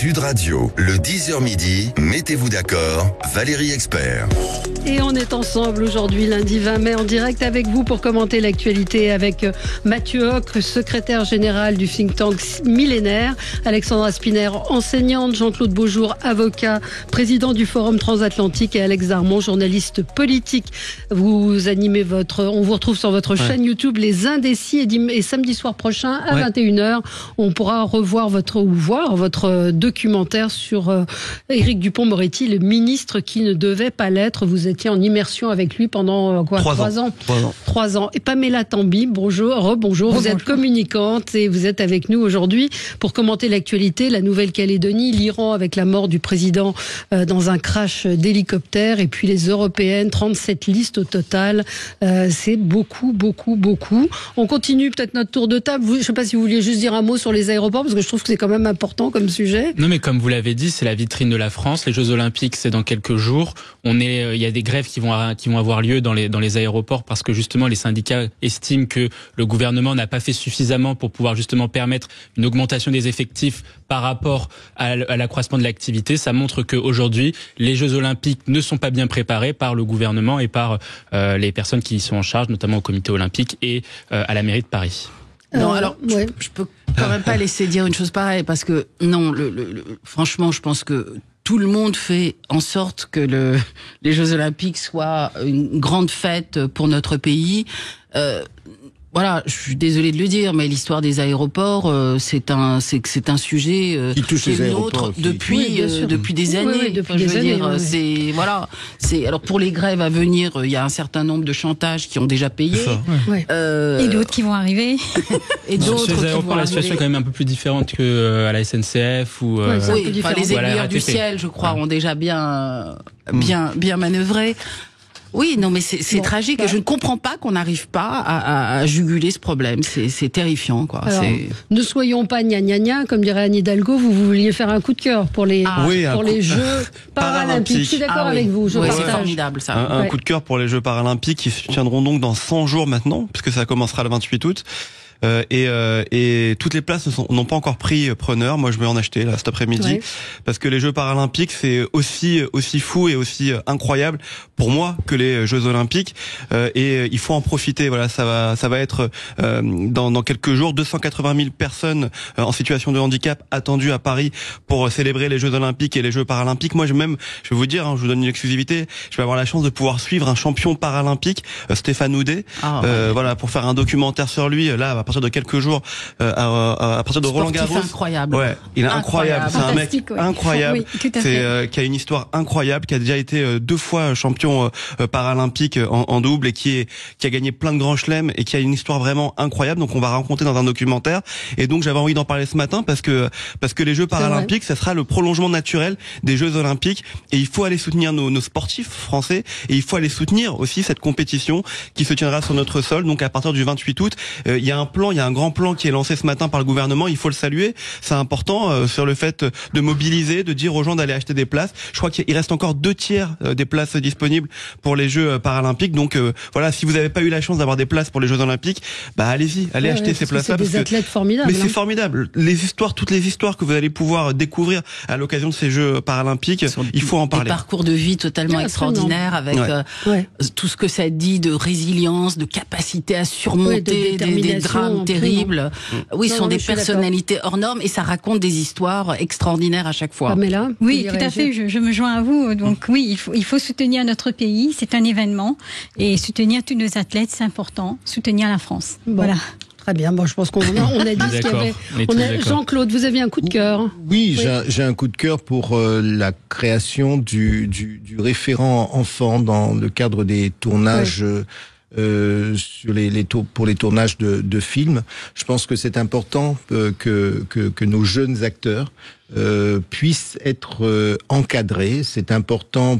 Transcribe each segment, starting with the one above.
Sud Radio, le 10h midi, mettez-vous d'accord, Valérie Expert. Et on est ensemble aujourd'hui, lundi 20 mai, en direct avec vous pour commenter l'actualité avec Mathieu Ocre, secrétaire général du think tank Millénaire, Alexandra Spinner, enseignante, Jean-Claude Beaujour, avocat, président du Forum transatlantique et Alex Darmon, journaliste politique. Vous animez on vous retrouve sur votre chaîne YouTube Les Indécis et samedi soir prochain à 21h, on pourra voir votre documentaire sur Éric Dupond-Moretti, le ministre qui ne devait pas l'être. Vous étiez en immersion avec lui pendant 3 ans. 3 ans. Et Pamela Tamby, bonjour. Vous êtes communicante et vous êtes avec nous aujourd'hui pour commenter l'actualité, la Nouvelle-Calédonie, l'Iran avec la mort du président dans un crash d'hélicoptère, et puis les européennes, 37 listes au total. C'est beaucoup. On continue peut-être notre tour de table. Je ne sais pas si vous vouliez juste dire un mot sur les aéroports, parce que je trouve que c'est quand même important comme sujet. Non, mais comme vous l'avez dit, c'est la vitrine de la France. Les Jeux Olympiques, c'est dans quelques jours. Il y a des grèves qui vont avoir lieu dans les aéroports parce que justement les syndicats estiment que le gouvernement n'a pas fait suffisamment pour pouvoir justement permettre une augmentation des effectifs par rapport à l'accroissement de l'activité. Ça montre qu'aujourd'hui, les Jeux Olympiques ne sont pas bien préparés par le gouvernement et par les personnes qui y sont en charge, notamment au Comité olympique et à la mairie de Paris. Non, alors, je peux quand même pas laisser dire une chose pareille, parce que, non, franchement, je pense que tout le monde fait en sorte que les Jeux Olympiques soient une grande fête pour notre pays. Voilà, je suis désolée de le dire, mais l'histoire des aéroports, c'est un sujet qui touche les aéroports depuis des années. Alors pour les grèves à venir, il y a un certain nombre de chantages qui ont déjà payé. Et d'autres qui vont arriver. Et d'autres sur les aéroports, la situation est quand même un peu plus différente que à la SNCF ou. Les aiguilleurs du ciel, je crois, ont déjà bien manœuvré. Oui, non, mais c'est tragique et je ne comprends pas qu'on n'arrive pas à juguler ce problème. C'est terrifiant, quoi. Alors, ne soyons pas gna, comme dirait Anne Hidalgo. Vous vouliez faire un coup de cœur pour les Jeux paralympiques. Je suis d'accord avec vous. C'est formidable, ça. Un coup de cœur pour les Jeux paralympiques qui se tiendront donc dans 100 jours maintenant, puisque ça commencera le 28 août. Et toutes les places n'ont pas encore pris preneur. Moi, je vais en acheter là cet après-midi parce que les Jeux paralympiques, c'est aussi fou et aussi incroyable pour moi que les Jeux olympiques. Et il faut en profiter. Voilà, ça va être dans quelques jours 280 000 personnes en situation de handicap attendues à Paris pour célébrer les Jeux olympiques et les Jeux paralympiques. Moi, je vais vous dire, je vous donne une exclusivité. Je vais avoir la chance de pouvoir suivre un champion paralympique, Stéphane Houdet. Voilà, pour faire un documentaire sur lui. Là, à partir de quelques jours, à partir de Roland Garros. Incroyable. Ouais, il est incroyable. C'est un mec incroyable. Oui, C'est qui a une histoire incroyable, qui a déjà été 2 fois champion paralympique en double et qui a gagné plein de grands chelems et qui a une histoire vraiment incroyable. Donc on va raconter dans un documentaire. Et donc j'avais envie d'en parler ce matin parce que les Jeux paralympiques, ça sera le prolongement naturel des Jeux olympiques et il faut aller soutenir nos sportifs français et il faut aller soutenir aussi cette compétition qui se tiendra sur notre sol. Donc à partir du 28 août, il y a un grand plan qui est lancé ce matin par le gouvernement, il faut le saluer. C'est important sur le fait de mobiliser, de dire aux gens d'aller acheter des places. Je crois qu'il reste encore 2/3 des places disponibles pour les Jeux paralympiques. Donc voilà, si vous n'avez pas eu la chance d'avoir des places pour les Jeux olympiques, allez-y, acheter ces places-là. C'est des athlètes formidables. Mais c'est formidable. Toutes les histoires que vous allez pouvoir découvrir à l'occasion de ces Jeux paralympiques, il faut en parler. Des parcours de vie totalement extraordinaires avec tout ce que ça dit de résilience, de capacité à surmonter des drames terribles. Oui, ce sont des personnalités hors normes et ça raconte des histoires extraordinaires à chaque fois. Pamela, oui, tout à fait. Je me joins à vous. Donc oui, il faut soutenir notre pays. C'est un événement et soutenir tous nos athlètes, c'est important. Soutenir la France. Voilà. Très bien. Bon, je pense qu'on a dit ce qu'il y avait. Jean-Claude, vous aviez un coup de cœur. Oui, j'ai un coup de cœur pour la création du référent enfant dans le cadre des tournages. Pour les tournages de films. Je pense que c'est important que nos jeunes acteurs puissent être encadrés. C'est important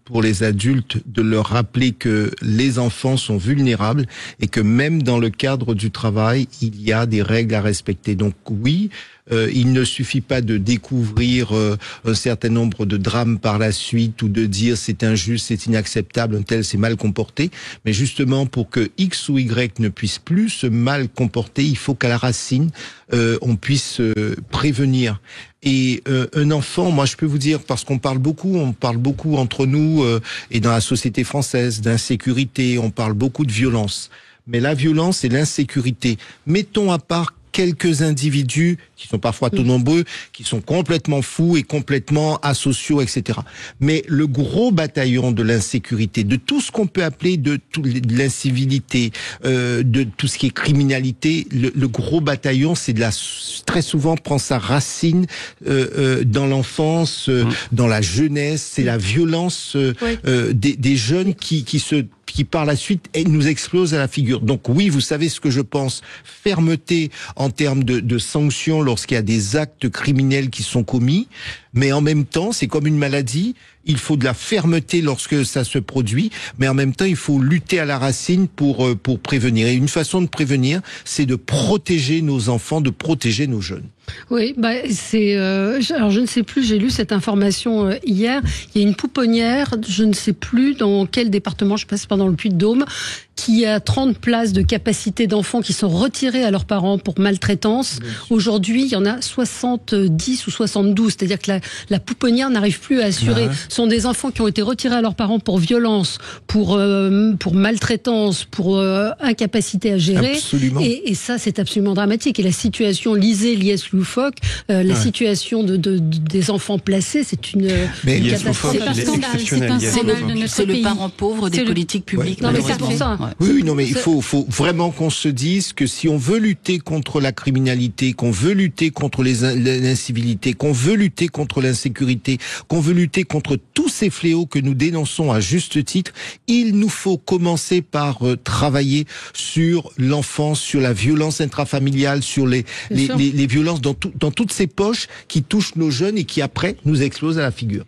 pour les adultes de leur rappeler que les enfants sont vulnérables et que même dans le cadre du travail, il y a des règles à respecter. Donc oui, Il ne suffit pas de découvrir un certain nombre de drames par la suite ou de dire c'est injuste, c'est inacceptable, un tel s'est mal comporté. Mais justement, pour que X ou Y ne puisse plus se mal comporter, il faut qu'à la racine, on puisse prévenir. Et un enfant, moi je peux vous dire, parce qu'on parle beaucoup entre nous et dans la société française d'insécurité, on parle beaucoup de violence. Mais la violence et l'insécurité, mettons à part quelques individus qui sont parfois trop nombreux, qui sont complètement fous et complètement asociaux, etc. Mais le gros bataillon de l'insécurité, de tout ce qu'on peut appeler de l'incivilité, de tout ce qui est criminalité, le gros bataillon, c'est très souvent prend sa racine dans l'enfance, dans la jeunesse, c'est la violence des jeunes qui par la suite nous explose à la figure. Donc oui, vous savez ce que je pense, fermeté en termes de sanctions lorsqu'il y a des actes criminels qui sont commis, mais en même temps, c'est comme une maladie, il faut de la fermeté lorsque ça se produit, mais en même temps, il faut lutter à la racine pour prévenir. Et une façon de prévenir, c'est de protéger nos enfants, de protéger nos jeunes. Oui, alors je ne sais plus, j'ai lu cette information hier, il y a une pouponnière, je ne sais plus dans quel département, je passe pas dans le Puy-de-Dôme, qui a 30 places de capacité d'enfants qui sont retirés à leurs parents pour maltraitance. Aujourd'hui, il y en a 70 ou 72, c'est-à-dire que la pouponnière n'arrive plus à assurer. Ce sont des enfants qui ont été retirés à leurs parents pour violence, pour maltraitance, pour incapacité à gérer. Absolument. Et ça, c'est absolument dramatique. Et la situation, lisez Lies Loufoque, la situation des enfants placés, c'est une catastrophe. C'est le parent pauvre des politiques publiques. Non, mais c'est pour ça. Oui, non, mais il faut vraiment qu'on se dise que si on veut lutter contre la criminalité, qu'on veut lutter contre l'incivilité, qu'on veut lutter contre l'insécurité, qu'on veut lutter contre tous ces fléaux que nous dénonçons à juste titre, il nous faut commencer par travailler sur l'enfance, sur la violence intrafamiliale, sur les violences dans toutes ces poches qui touchent nos jeunes et qui après nous explosent à la figure.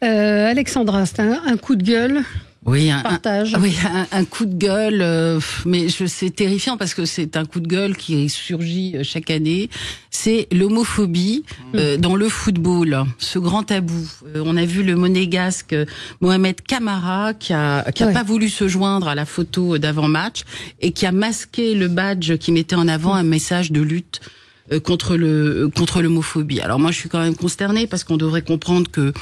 Alexandra, c'est un coup de gueule. Oui, un coup de gueule, mais c'est terrifiant parce que c'est un coup de gueule qui surgit chaque année. C'est l'homophobie dans le football, ce grand tabou. On a vu le monégasque Mohamed Camara qui a pas voulu se joindre à la photo d'avant-match et qui a masqué le badge qui mettait en avant un message de lutte contre l'homophobie. Alors moi, je suis quand même consternée parce qu'on devrait comprendre que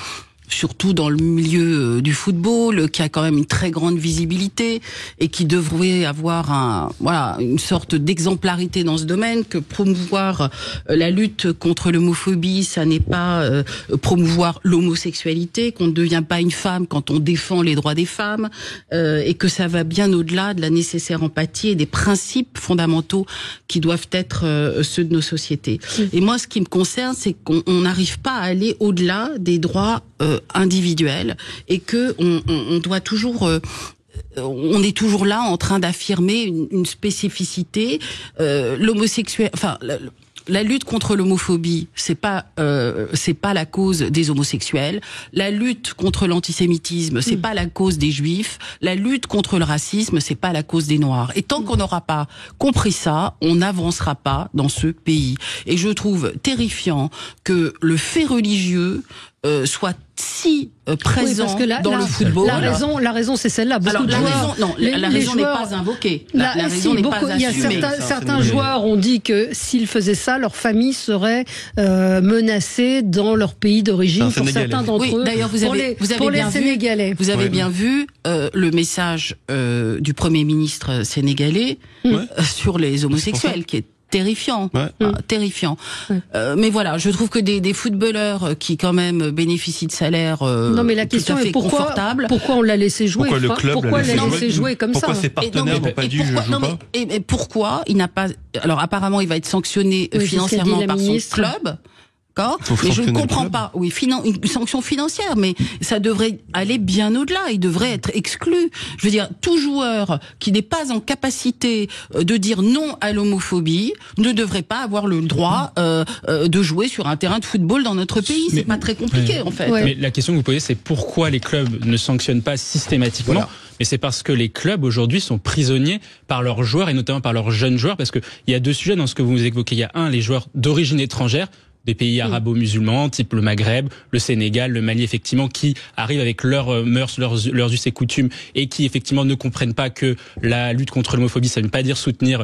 surtout dans le milieu du football, qui a quand même une très grande visibilité et qui devrait avoir une sorte d'exemplarité dans ce domaine, que promouvoir la lutte contre l'homophobie, ça n'est pas promouvoir l'homosexualité, qu'on ne devient pas une femme quand on défend les droits des femmes, et que ça va bien au-delà de la nécessaire empathie et des principes fondamentaux qui doivent être ceux de nos sociétés. Et moi, ce qui me concerne, c'est qu'on n'arrive pas à aller au-delà des droits individuel et que on doit toujours on est toujours là en train d'affirmer une spécificité. L'homosexuel, enfin la lutte contre l'homophobie, c'est pas la cause des homosexuels. La lutte contre l'antisémitisme, c'est pas la cause des juifs. La lutte contre le racisme, c'est pas la cause des noirs. Et tant qu'on n'aura pas compris ça, on n'avancera pas dans ce pays. Et je trouve terrifiant que le fait religieux soit si présent dans le football. La raison, c'est celle-là. Alors, la raison n'est pas invoquée. La raison n'est pas assumée. Il y a certains joueurs ont dit que s'ils faisaient ça, leur famille serait menacée dans leur pays d'origine pour certains d'entre eux. D'ailleurs, vous avez bien vu le message du Premier ministre sénégalais sur les homosexuels, qui est terrifiant, terrifiant. Mais voilà, je trouve que des footballeurs qui quand même bénéficient de salaires non, mais la question est pourquoi on l'a laissé jouer? Pourquoi le club pourquoi l'a laissé jouer comme pourquoi ça? Ses partenaires n'ont pas dit je joue pas? Et pourquoi il n'a pas? Alors apparemment, il va être sanctionné financièrement par son club. Mais je ne comprends pas. Oui, une sanction financière, mais ça devrait aller bien au-delà. Il devrait être exclu. Je veux dire, tout joueur qui n'est pas en capacité de dire non à l'homophobie ne devrait pas avoir le droit de jouer sur un terrain de football dans notre pays. C'est pas très compliqué, en fait. Mais la question que vous posez, c'est pourquoi les clubs ne sanctionnent pas systématiquement? mais c'est parce que les clubs aujourd'hui sont prisonniers par leurs joueurs et notamment par leurs jeunes joueurs, parce que il y a deux sujets dans ce que vous évoquez. Il y a un, les joueurs d'origine étrangère, des pays arabo-musulmans, type le Maghreb, le Sénégal, le Mali, effectivement, qui arrivent avec leurs mœurs, leurs us et coutumes, et qui, effectivement, ne comprennent pas que la lutte contre l'homophobie, ça ne veut pas dire soutenir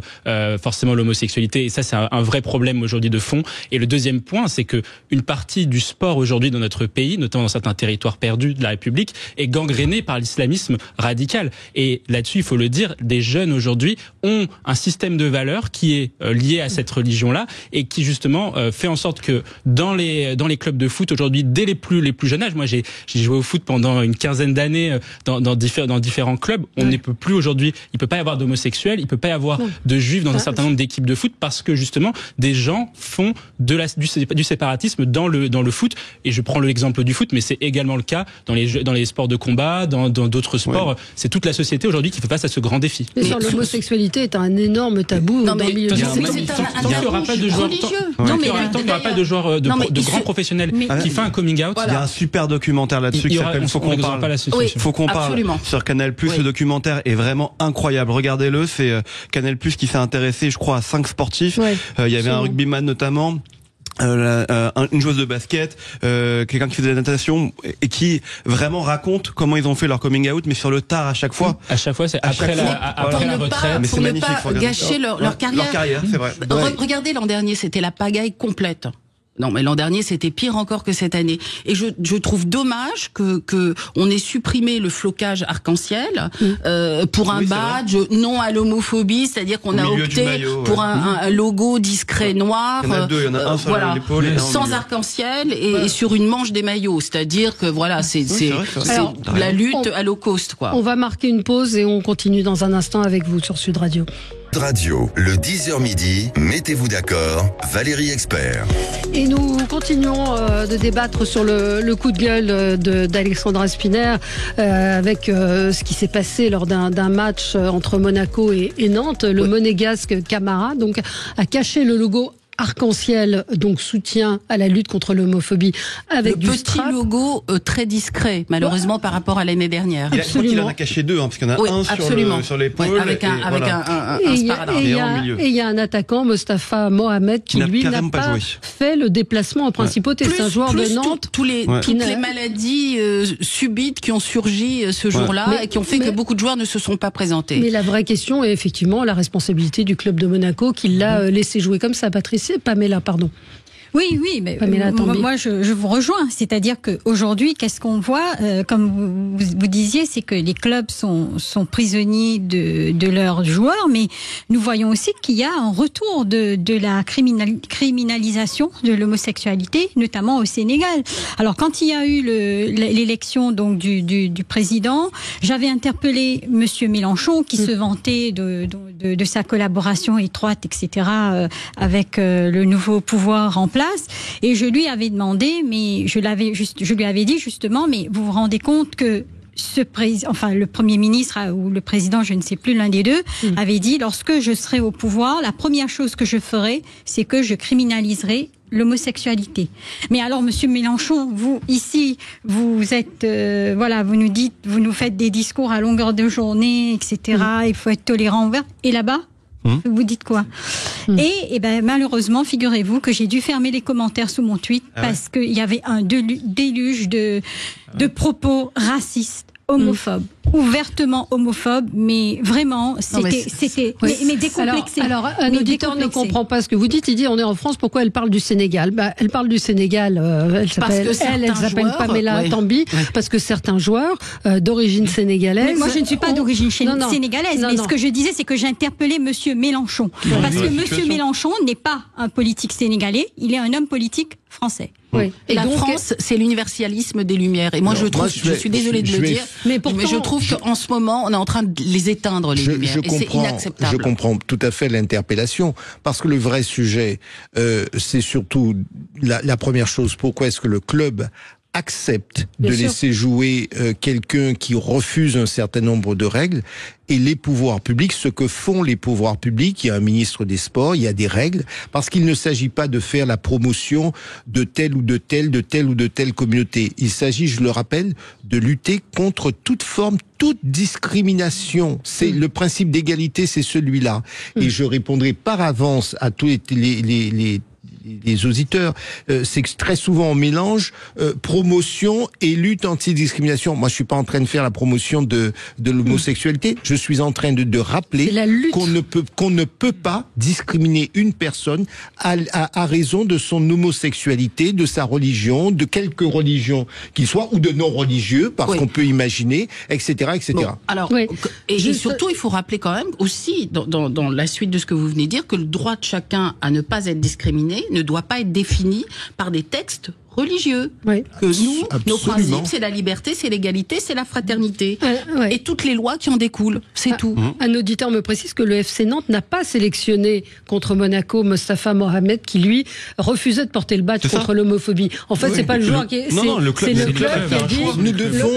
forcément l'homosexualité. Et ça, c'est un vrai problème aujourd'hui de fond. Et le deuxième point, c'est que une partie du sport aujourd'hui dans notre pays, notamment dans certains territoires perdus de la République, est gangrénée par l'islamisme radical. Et là-dessus, il faut le dire, des jeunes aujourd'hui ont un système de valeurs qui est lié à cette religion-là et qui, justement, fait en sorte que dans les clubs de foot aujourd'hui, dès les plus jeunes âges, moi j'ai joué au foot pendant une quinzaine d'années dans différents clubs. On ne peut plus aujourd'hui, il peut pas y avoir d'homosexuels, il peut pas y avoir de juifs dans un certain nombre d'équipes de foot parce que justement des gens font du séparatisme dans le foot. Et je prends l'exemple du foot, mais c'est également le cas dans les sports de combat, dans d'autres sports. Ouais. C'est toute la société aujourd'hui qui fait face à ce grand défi. Mais l'homosexualité est un énorme tabou dans le milieu du foot. Tant qu'il n'y aura pas de joueurs, tant qu'il n'y aura pas de joueurs de grands professionnels qui fait un coming out. Il y a un super documentaire là-dessus qui s'appelle Faut qu'on parle. Faut qu'on parle sur Canal+. Le documentaire est vraiment incroyable. Regardez-le, c'est Canal+ qui s'est intéressé, je crois, à 5 sportifs. Il y avait un rugbyman notamment. Une joueuse de basket, quelqu'un qui faisait de la natation et qui vraiment raconte comment ils ont fait leur coming out, mais sur le tard à chaque fois. À chaque fois, c'est après la retraite. Mais c'est magnifique. Pour ne pas gâcher leur carrière. Leur carrière, c'est vrai. Regardez l'an dernier, c'était la pagaille complète. Non, mais l'an dernier, c'était pire encore que cette année. Et je trouve dommage que on ait supprimé le flocage arc-en-ciel pour un badge non à l'homophobie, c'est-à-dire qu'on a opté pour un logo discret noir. Il y en a deux, il y en a un sur l'épaule et un sans arc-en-ciel et sur une manche des maillots. C'est-à-dire que voilà, c'est la lutte à low cost, quoi. On va marquer une pause et on continue dans un instant avec vous sur Sud Radio. Radio, le 10h midi, mettez-vous d'accord, Valérie Expert. Et nous continuons de débattre sur le coup de gueule d'Alexandra Spinner avec ce qui s'est passé lors d'un match entre Monaco et Nantes. Le monégasque Camara donc a caché le logo arc-en-ciel, donc soutien à la lutte contre l'homophobie avec du strap. Le petit logo très discret, malheureusement par rapport à l'année dernière. Je crois qu'il en a caché 2, parce qu'il y en a un sur l'épaule. Avec un sparadrap. Et il y a un attaquant, Mostafa Mohamed, qui lui n'a pas fait le déplacement en principauté. C'est un joueur de Nantes. Toutes les maladies subites qui ont surgi ce jour-là et qui ont fait que beaucoup de joueurs ne se sont pas présentés. Mais la vraie question est effectivement la responsabilité du club de Monaco qui l'a laissé jouer comme ça, Patricia. Pamela, pardon. Oui, mais moi je vous rejoins. C'est-à-dire qu'aujourd'hui, qu'est-ce qu'on voit comme vous disiez, c'est que les clubs sont prisonniers de leurs joueurs, mais nous voyons aussi qu'il y a un retour de la criminalisation de l'homosexualité, notamment au Sénégal. Alors quand il y a eu l'élection donc du président, j'avais interpellé Monsieur Mélenchon qui se vantait de sa collaboration étroite, etc., avec le nouveau pouvoir en place. Et je lui avais demandé, mais je lui avais dit justement, mais vous vous rendez compte que le Premier ministre ou le président, je ne sais plus, l'un des deux, avait dit, lorsque je serai au pouvoir, la première chose que je ferai, c'est que je criminaliserai l'homosexualité. Mais alors, Monsieur Mélenchon, vous ici, vous êtes, vous nous dites, vous nous faites des discours à longueur de journée, etc. Il faut être tolérant, ouvert. Et là-bas, vous dites quoi? Et malheureusement, figurez-vous que j'ai dû fermer les commentaires sous mon tweet parce qu'il y avait un déluge de propos racistes, homophobes, ouvertement homophobes, mais vraiment, c'était décomplexé. Alors, un auditeur ne comprend pas ce que vous dites. Il dit, on est en France, pourquoi elle parle du Sénégal? Elle parle du Sénégal, elle s'appelle Pamela Tambi, parce que certains joueurs d'origine sénégalaise... Mais moi, je ne suis pas d'origine sénégalaise, mais ce que je disais, c'est que j'interpellais Monsieur Mélenchon. Parce que Monsieur Mélenchon n'est pas un politique sénégalais, il est un homme politique français. Oui. Et la France, c'est l'universalisme des Lumières. Et moi, je suis désolée de le dire, mais je trouve qu'en ce moment, on est en train de les éteindre, les Lumières. Et c'est inacceptable. Je comprends tout à fait l'interpellation, parce que le vrai sujet, c'est surtout la première chose. Pourquoi est-ce que le club accepte de laisser jouer quelqu'un qui refuse un certain nombre de règles, et les pouvoirs publics, ce que font les pouvoirs publics, il y a un ministre des Sports, il y a des règles, parce qu'il ne s'agit pas de faire la promotion de telle ou de telle communauté. Il s'agit, je le rappelle, de lutter contre toute forme, toute discrimination. C'est le principe d'égalité, c'est celui-là. Et je répondrai par avance à tous les auditeurs, c'est que très souvent on mélange promotion et lutte anti-discrimination. Moi, je suis pas en train de faire la promotion de l'homosexualité. Je suis en train de rappeler qu'on ne peut pas discriminer une personne à raison de son homosexualité, de sa religion, de quelque religion qu'il soit, ou de non-religieux, parce qu'on peut imaginer, etc., etc. Bon, alors, et surtout, il faut rappeler quand même aussi, dans la suite de ce que vous venez de dire, que le droit de chacun à ne pas être discriminé ne doit pas être défini par des textes religieux. Que nous, nos principes, c'est la liberté, c'est l'égalité, c'est la fraternité. Et toutes les lois qui en découlent, c'est tout. Un auditeur me précise que le FC Nantes n'a pas sélectionné contre Monaco Mostafa Mohamed, qui lui refusait de porter le badge contre l'homophobie. En fait, c'est pas le joueur qui est... Non, le club, c'est le club qui a dit...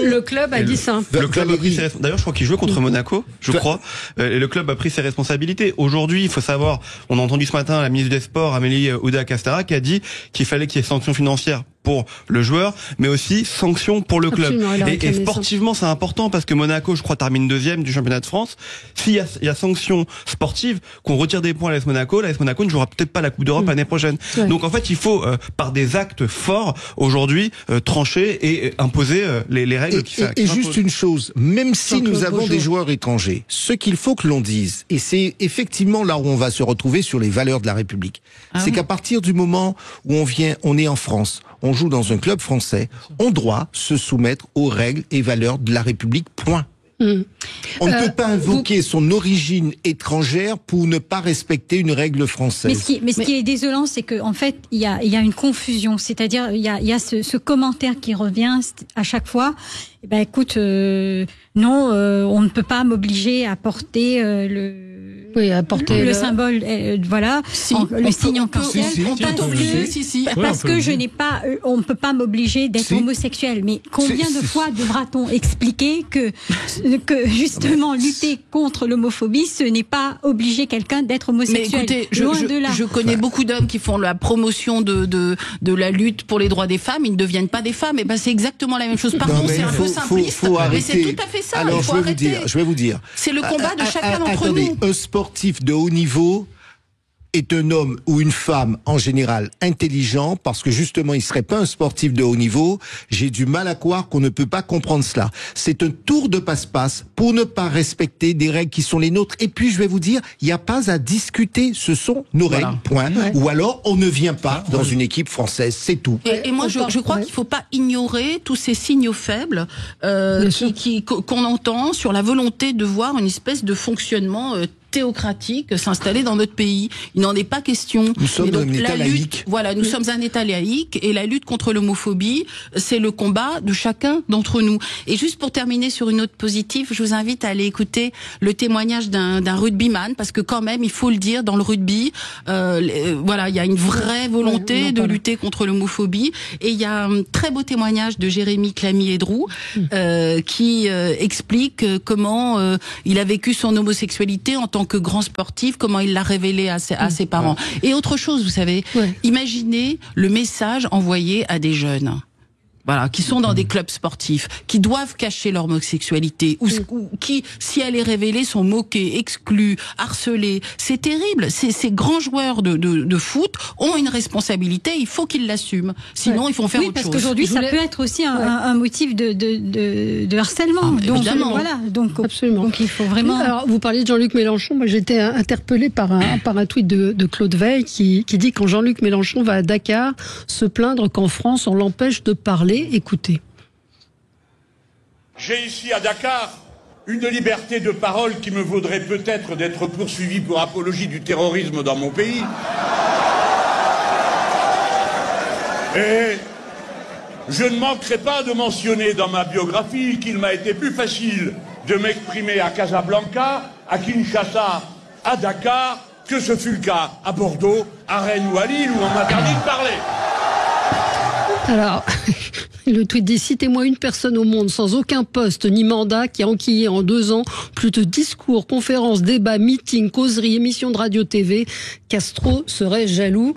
Le club a dit ça. Le club a pris ses responsabilités. D'ailleurs, je crois qu'il jouait contre Monaco, je crois. Et le club a pris ses responsabilités. Aujourd'hui, il faut savoir, on a entendu ce matin la ministre des Sports, Amélie Oudéa-Castéra, qui a dit qu'il fallait qu'il y ait sanctions financières pour le joueur, mais aussi sanctions pour le club. Et sportivement, c'est important parce que Monaco, je crois, termine 2e du championnat de France. S'il y a sanctions sportives, qu'on retire des points à l'AS Monaco ne jouera peut-être pas la Coupe d'Europe l'année prochaine. Donc en fait, il faut, par des actes forts, aujourd'hui, trancher et imposer les règles qui s'imposent. Et juste une chose, même si nous avons des joueurs étrangers, ce qu'il faut que l'on dise, et c'est effectivement là où on va se retrouver sur les valeurs de la République, c'est qu'à partir du moment où on est en France, on joue dans un club français, on doit se soumettre aux règles et valeurs de la République, point. On ne peut pas invoquer son origine étrangère pour ne pas respecter une règle française. Mais ce qui est désolant, c'est qu'en fait, il y a une confusion. C'est-à-dire, il y a ce commentaire qui revient à chaque fois. Eh ben, écoute, non, on ne peut pas m'obliger à porter le symbole, voilà, le signe en caractère. Parce que je n'ai pas, on ne peut pas m'obliger d'être homosexuel. Mais combien de fois devra-t-on expliquer que justement lutter contre l'homophobie, ce n'est pas obliger quelqu'un d'être homosexuel? Mais écoutez, je connais beaucoup d'hommes qui font la promotion de la lutte pour les droits des femmes, ils ne deviennent pas des femmes. Et ben c'est exactement la même chose. Pardon, c'est un peu simpliste, mais c'est tout à fait ça. Alors je vais vous dire. C'est le combat de chacun d'entre nous. Un sportif de haut niveau est un homme ou une femme en général intelligent, parce que justement il serait pas un sportif de haut niveau. J'ai du mal à croire qu'on ne peut pas comprendre cela. C'est un tour de passe-passe pour ne pas respecter des règles qui sont les nôtres. Et puis je vais vous dire, il n'y a pas à discuter, ce sont nos règles, point. Ou alors on ne vient pas dans une équipe française, c'est tout. Et moi je crois qu'il faut pas ignorer tous ces signaux faibles qu'on entend sur la volonté de voir une espèce de fonctionnement théocratique s'installer dans notre pays. Il n'en est pas question. Nous sommes un État laïque. Voilà, nous sommes un État laïque et la lutte contre l'homophobie, c'est le combat de chacun d'entre nous. Et juste pour terminer sur une note positive, je vous invite à aller écouter le témoignage d'un rugbyman, parce que quand même, il faut le dire, dans le rugby, voilà, il y a une vraie volonté de lutter contre l'homophobie. Et il y a un très beau témoignage de Jérémy Clamy-Edroux qui explique comment il a vécu son homosexualité en tant que grand sportif, comment il l'a révélé à ses parents. Et autre chose, vous savez, imaginez le message envoyé à des jeunes. Voilà, qui sont dans des clubs sportifs, qui doivent cacher leur homosexualité, ou qui, si elle est révélée, sont moqués, exclus, harcelés. C'est terrible. Ces grands joueurs de foot ont une responsabilité, il faut qu'ils l'assument. Sinon, ils vont faire autre chose. Oui, parce qu'aujourd'hui, ça peut être aussi un motif de harcèlement. Donc, voilà. Donc, absolument. Donc, il faut vraiment... Alors, vous parliez de Jean-Luc Mélenchon. Moi, j'étais interpellée par un tweet de Claude Veil qui dit, quand Jean-Luc Mélenchon va à Dakar se plaindre qu'en France, on l'empêche de parler. Écoutez. J'ai ici à Dakar une liberté de parole qui me vaudrait peut-être d'être poursuivi pour apologie du terrorisme dans mon pays. Et je ne manquerai pas de mentionner dans ma biographie qu'il m'a été plus facile de m'exprimer à Casablanca, à Kinshasa, à Dakar, que ce fut le cas à Bordeaux, à Rennes ou à Lille, où on m'interdit de parler. Alors, Le tweet dit « Citez-moi une personne au monde sans aucun poste ni mandat qui a enquillé en 2 ans plus de discours, conférences, débats, meetings, causeries, émissions de radio-tv. Castro serait jaloux. »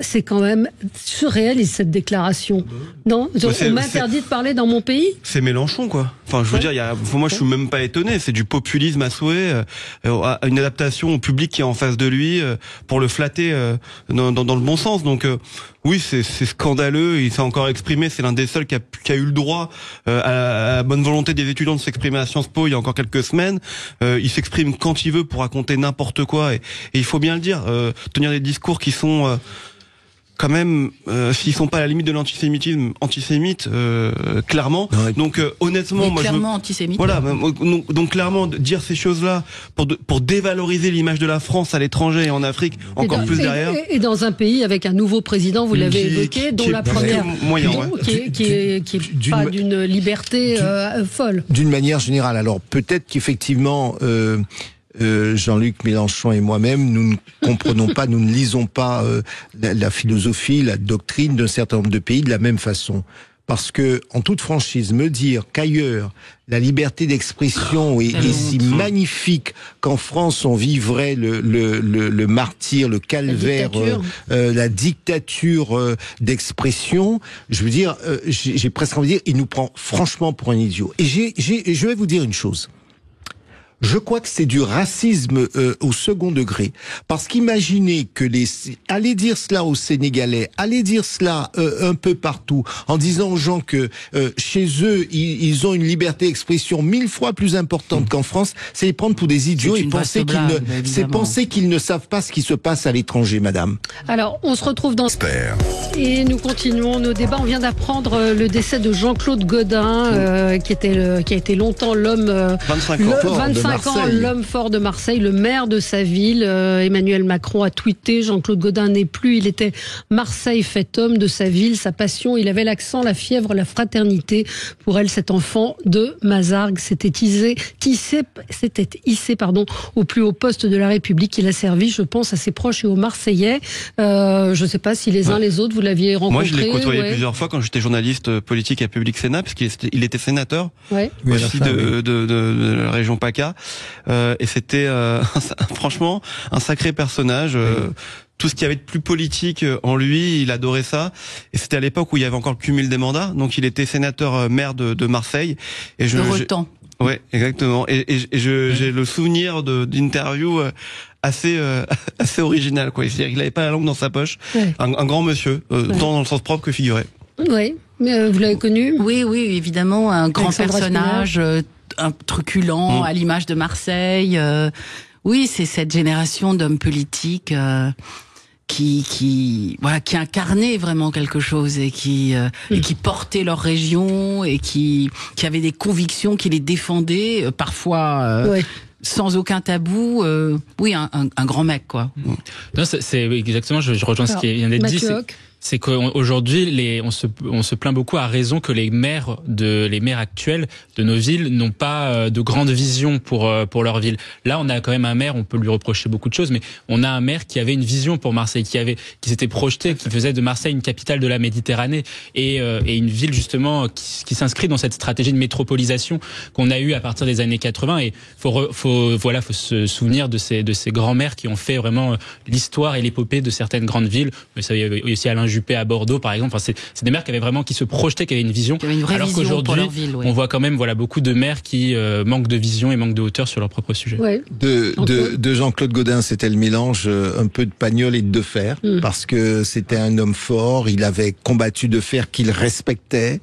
C'est quand même surréaliste cette déclaration. Non, on m'interdit de parler dans mon pays. C'est Mélenchon, quoi. Enfin, je veux dire, moi, je suis même pas étonné. C'est du populisme à souhait, une adaptation au public qui est en face de lui pour le flatter dans le bon sens. Donc oui, c'est scandaleux. Il s'est encore exprimé. C'est l'un des seuls qui a eu le droit à la bonne volonté des étudiants de s'exprimer à Sciences Po il y a encore quelques semaines. Il s'exprime quand il veut pour raconter n'importe quoi. Et il faut bien le dire, tenir des discours qui sont quand même, s'ils sont pas à la limite de l'antisémitisme, antisémite, clairement. Non, donc honnêtement, moi, clairement antisémite. Voilà, donc clairement dire ces choses-là pour dévaloriser l'image de la France à l'étranger et en Afrique, encore plus derrière. Et dans un pays avec un nouveau président, vous l'avez évoqué, dont la première qui est pas d'une liberté folle. D'une manière générale. Alors peut-être qu'effectivement. Jean-Luc Mélenchon et moi-même, nous ne comprenons pas, nous ne lisons pas la philosophie, la doctrine d'un certain nombre de pays de la même façon. Parce que, en toute franchise, me dire qu'ailleurs, la liberté d'expression est si magnifique qu'en France, on vivrait le martyre, le calvaire, la dictature d'expression, je veux dire, j'ai presque envie de dire, il nous prend franchement pour un idiot. Et je vais vous dire une chose. Je crois que c'est du racisme au second degré. Parce qu'imaginez que allez dire cela aux Sénégalais, allez dire cela un peu partout, en disant aux gens que chez eux, ils ont une liberté d'expression 1000 fois plus importante qu'en France, c'est les prendre pour des idiots et penser qu'ils ne savent pas ce qui se passe à l'étranger, madame. Alors, on se retrouve dans... Et nous continuons nos débats. On vient d'apprendre le décès de Jean-Claude Gaudin, qui a été longtemps l'homme... 25 ans, l'homme fort de Marseille, le maire de sa ville. Emmanuel Macron a tweeté, Jean-Claude Gaudin n'est plus, il était Marseille fait homme de sa ville, sa passion, il avait l'accent, la fièvre, la fraternité. Pour elle, cet enfant de Mazargues s'était hissé au plus haut poste de la République. Il a servi, je pense, à ses proches et aux Marseillais. Je ne sais pas si les uns les autres, vous l'aviez rencontré. Moi, je l'ai côtoyé plusieurs fois quand j'étais journaliste politique à Public Sénat, parce qu'il était sénateur aussi de la région PACA. Et c'était franchement un sacré personnage. Tout ce qu'il y avait de plus politique en lui, il adorait ça. Et c'était à l'époque où il y avait encore le cumul des mandats. Donc il était sénateur maire de Marseille. Et ouais, exactement. Et j'ai le souvenir d'interviews assez originales, quoi. C'est-à-dire qu'il avait pas la langue dans sa poche. Ouais. Un grand monsieur, tant dans le sens propre que figuré. Oui, mais vous l'avez connu ? Oui, évidemment, un grand personnage. Un truculent à l'image de Marseille. Oui, c'est cette génération d'hommes politiques qui incarnaient vraiment quelque chose et qui portaient leur région et qui avaient des convictions, qui les défendaient parfois. Sans aucun tabou, un grand mec, quoi. Non, c'est exactement. Je rejoins ce qui vient d'être dit. C'est qu'aujourd'hui, on se plaint beaucoup à raison que les maires actuels de nos villes n'ont pas de grande vision pour leur ville. Là, on a quand même un maire, on peut lui reprocher beaucoup de choses, mais on a un maire qui avait une vision pour Marseille, qui s'était projeté, qui faisait de Marseille une capitale de la Méditerranée et une ville justement qui s'inscrit dans cette stratégie de métropolisation qu'on a eue à partir des années 80. Et faut se souvenir de ces grands maires qui ont fait vraiment l'histoire et l'épopée de certaines grandes villes. Mais ça, il y avait aussi Alain Juppé à Bordeaux, par exemple. Enfin, c'est des maires qui se projetaient, qui avaient une vision. Alors qu'aujourd'hui, on voit quand même beaucoup de maires qui manquent de vision et manquent de hauteur sur leur propre sujet. Ouais. De Jean-Claude Gaudin, c'était le mélange un peu de Pagnol et de Defer, parce que c'était un homme fort, il avait combattu Defer qu'il respectait.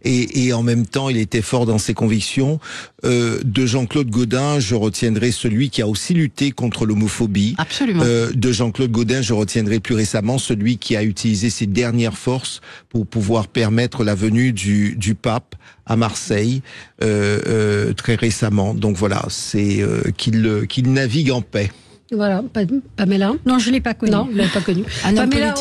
Et en même temps, il était fort dans ses convictions. De Jean-Claude Gaudin, je retiendrai celui qui a aussi lutté contre l'homophobie. Absolument. De Jean-Claude Gaudin, je retiendrai plus récemment celui qui a utilisé ses dernières forces pour pouvoir permettre la venue du pape à Marseille très récemment. Donc voilà, c'est qu'il navigue en paix. Voilà, Pamela. Non, je l'ai pas connue. Non, vous l'avez pas connue. Pamela,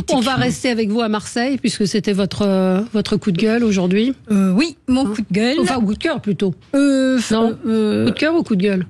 on va rester avec vous à Marseille, puisque c'était votre coup de gueule aujourd'hui. Oui, mon coup de gueule. Enfin, coup de cœur plutôt. Non, coup de cœur ou coup de gueule?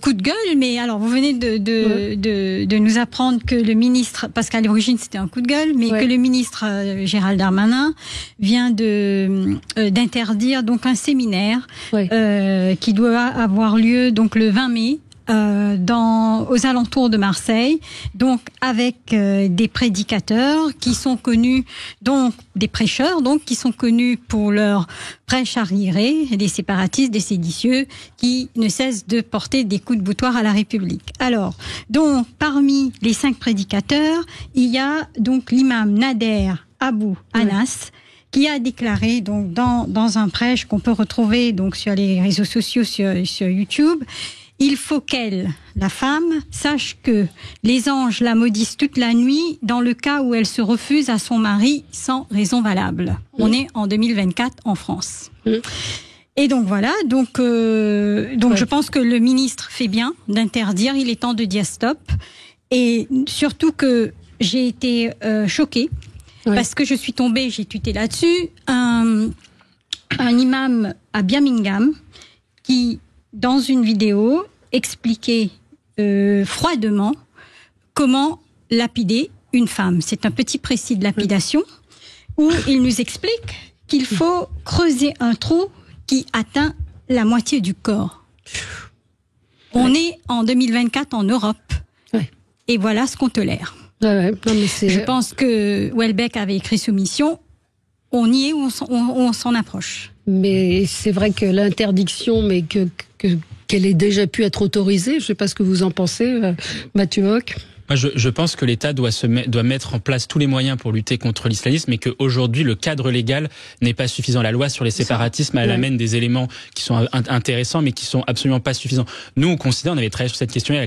Coup de gueule, mais alors vous venez de nous apprendre que le ministre, parce qu'à l'origine c'était un coup de gueule, mais que le ministre Gérald Darmanin vient d'interdire donc un séminaire qui doit avoir lieu donc le 20 mai. Aux alentours de Marseille, donc avec des prédicateurs qui sont connus, donc des prêcheurs, donc qui sont connus pour leur prêche arriérée, des séparatistes, des séditieux, qui ne cessent de porter des coups de boutoir à la République. Alors, donc parmi les 5 prédicateurs, il y a donc l'imam Nader Abou Anas, qui a déclaré donc dans un prêche qu'on peut retrouver donc sur les réseaux sociaux, sur YouTube. Il faut qu'elle, la femme, sache que les anges la maudissent toute la nuit dans le cas où elle se refuse à son mari sans raison valable. On est en 2024 en France. Et donc voilà, donc je pense que le ministre fait bien d'interdire, il est temps de dire stop. Et surtout que j'ai été choquée, parce que je suis tombée, j'ai tuté là-dessus, un imam à Birmingham qui, dans une vidéo, expliquait froidement comment lapider une femme. C'est un petit précis de lapidation où il nous explique qu'il faut creuser un trou qui atteint la moitié du corps. On est en 2024 en Europe. Et voilà ce qu'on tolère. Je pense que Houellebecq avait écrit Soumission. On y est ou on s'en approche. Mais c'est vrai que l'interdiction, mais qu'elle ait déjà pu être autorisée, je ne sais pas ce que vous en pensez, Mathieu Hoc. Moi, je pense que l'État doit mettre en place tous les moyens pour lutter contre l'islamisme, mais qu'aujourd'hui, le cadre légal n'est pas suffisant. La loi sur les séparatismes, elle amène des éléments qui sont intéressants, mais qui sont absolument pas suffisants. Nous, on avait travaillé sur cette question il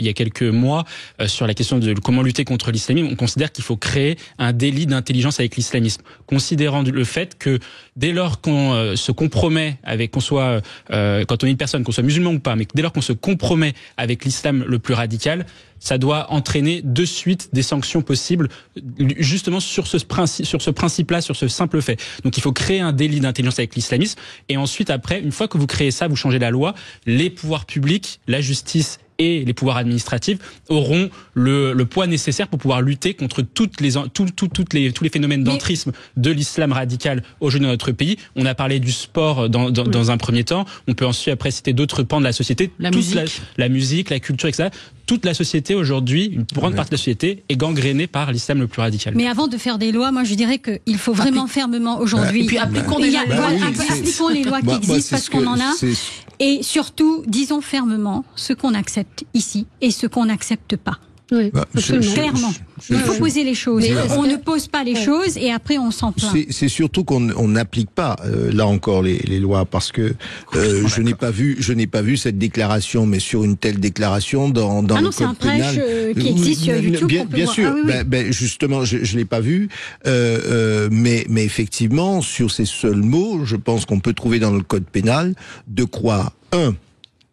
y a quelques mois, sur la question de comment lutter contre l'islamisme. On considère qu'il faut créer un délit d'intelligence avec l'islamisme, considérant le fait que dès lors qu'on se compromet avec, quand on est une personne, qu'on soit musulman ou pas, mais dès lors qu'on se compromet avec l'islam le plus radical, ça doit entraîner de suite des sanctions possibles, justement sur ce principe-là, sur ce simple fait. Donc il faut créer un délit d'intelligence avec l'islamisme, et ensuite après, une fois que vous créez ça, vous changez la loi, les pouvoirs publics, la justice et les pouvoirs administratifs auront le poids nécessaire pour pouvoir lutter contre tous les phénomènes d'entrisme de l'islam radical aujourd'hui dans notre pays. On a parlé du sport dans un premier temps. On peut ensuite après citer d'autres pans de la société. La musique, la culture, etc. Toute la société aujourd'hui, une grande partie de la société est gangrénée par l'islam le plus radical. Mais avant de faire des lois, moi je dirais qu'il faut vraiment fermement aujourd'hui. Et puis appliquons les lois qui existent parce qu'on en a. Et surtout, disons fermement ce qu'on accepte ici et ce qu'on n'accepte pas. Clairement. Il faut poser les choses. On ne pose pas les choses et après on s'en plaint. C'est surtout qu'on n'applique pas, là encore, les lois, parce que je n'ai pas vu cette déclaration, mais sur une telle déclaration dans le code pénal. C'est un prêche qui existe sur YouTube. Bien sûr. Justement, je l'ai pas vu, mais effectivement, sur ces seuls mots, je pense qu'on peut trouver dans le code pénal de quoi 1.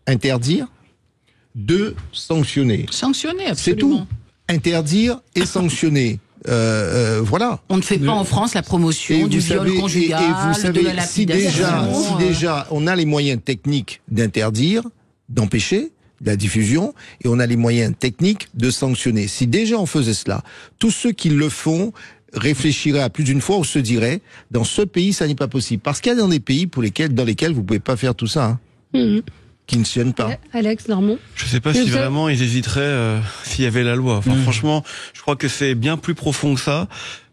Interdire. 2. Sanctionner. Sanctionner, absolument. C'est tout. Interdire et sanctionner. Voilà. On ne fait pas en France la promotion du viol conjugal, de la lapidation. Si déjà on a les moyens techniques d'interdire, d'empêcher la diffusion, et on a les moyens techniques de sanctionner. Si déjà on faisait cela, tous ceux qui le font réfléchiraient à plus d'une fois ou se diraient, dans ce pays, ça n'est pas possible. Parce qu'il y a dans des pays dans lesquels vous pouvez pas faire tout ça. Qui ne tiennent pas. Alex Normand. Je sais pas si vraiment ils hésiteraient s'il y avait la loi. Enfin, franchement, je crois que c'est bien plus profond que ça,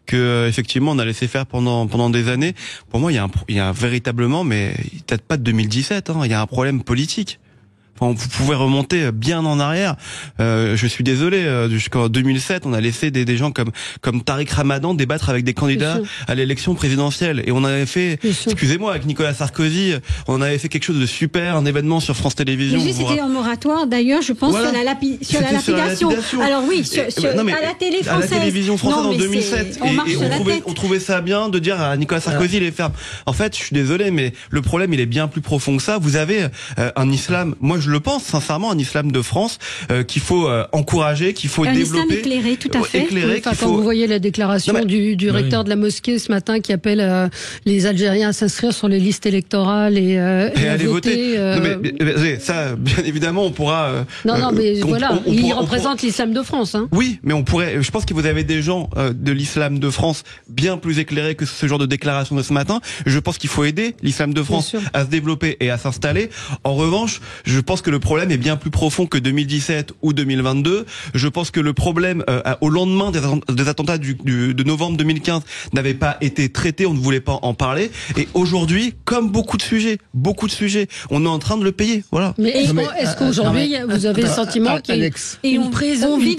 que effectivement on a laissé faire pendant des années. Pour moi, il y a véritablement, mais peut-être pas de 2017. Il y a un problème politique. Enfin, vous pouvez remonter bien en arrière. Je suis désolé, jusqu'en 2007, on a laissé des gens comme Tariq Ramadan débattre avec des candidats à l'élection présidentielle. Et on avait fait, excusez-moi, avec Nicolas Sarkozy, on avait fait quelque chose de super, un événement sur France Télévisions. Mais c'était un moratoire, d'ailleurs, je pense, sur la lapidation. Alors oui, à la télé française. À la télévision française en 2007. Et on trouvait ça bien de dire à Nicolas Sarkozy les fermes. En fait, je suis désolé, mais le problème, il est bien plus profond que ça. Vous avez un islam, moi je le pense sincèrement, un islam de France qu'il faut encourager, qu'il faut développer. Un islam éclairé, tout à fait. Éclairé, quand vous voyez la déclaration du recteur de la mosquée ce matin qui appelle les Algériens à s'inscrire sur les listes électorales et à voter. Mais ça, bien évidemment, on pourra. Mais voilà, il représente l'islam de France. Hein. Oui, mais on pourrait. Je pense que vous avez des gens de l'islam de France bien plus éclairés que ce genre de déclaration de ce matin. Je pense qu'il faut aider l'islam de France à se développer et à s'installer. En revanche, je pense que le problème est bien plus profond que 2017 ou 2022. Je pense que le problème, au lendemain des attentats de novembre 2015, n'avait pas été traité. On ne voulait pas en parler. Et aujourd'hui, comme beaucoup de sujets, on est en train de le payer. Voilà. Mais est-ce qu'aujourd'hui, vous avez le sentiment qu'il y a une prise? On vit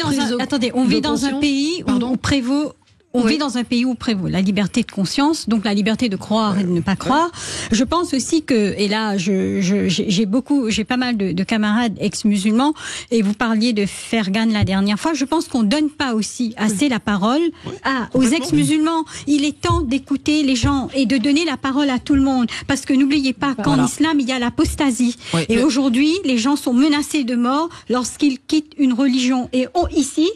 dans un pays où prévaut. On vit dans un pays où prévaut la liberté de conscience, donc la liberté de croire et de ne pas croire. Je pense aussi que, et là, j'ai pas mal de camarades ex-musulmans, et vous parliez de Fergan la dernière fois. Je pense qu'on donne pas aussi assez la parole aux ex-musulmans. Il est temps d'écouter les gens et de donner la parole à tout le monde, parce que n'oubliez pas qu'en islam il y a l'apostasie. Et aujourd'hui, les gens sont menacés de mort lorsqu'ils quittent une religion. Et ici,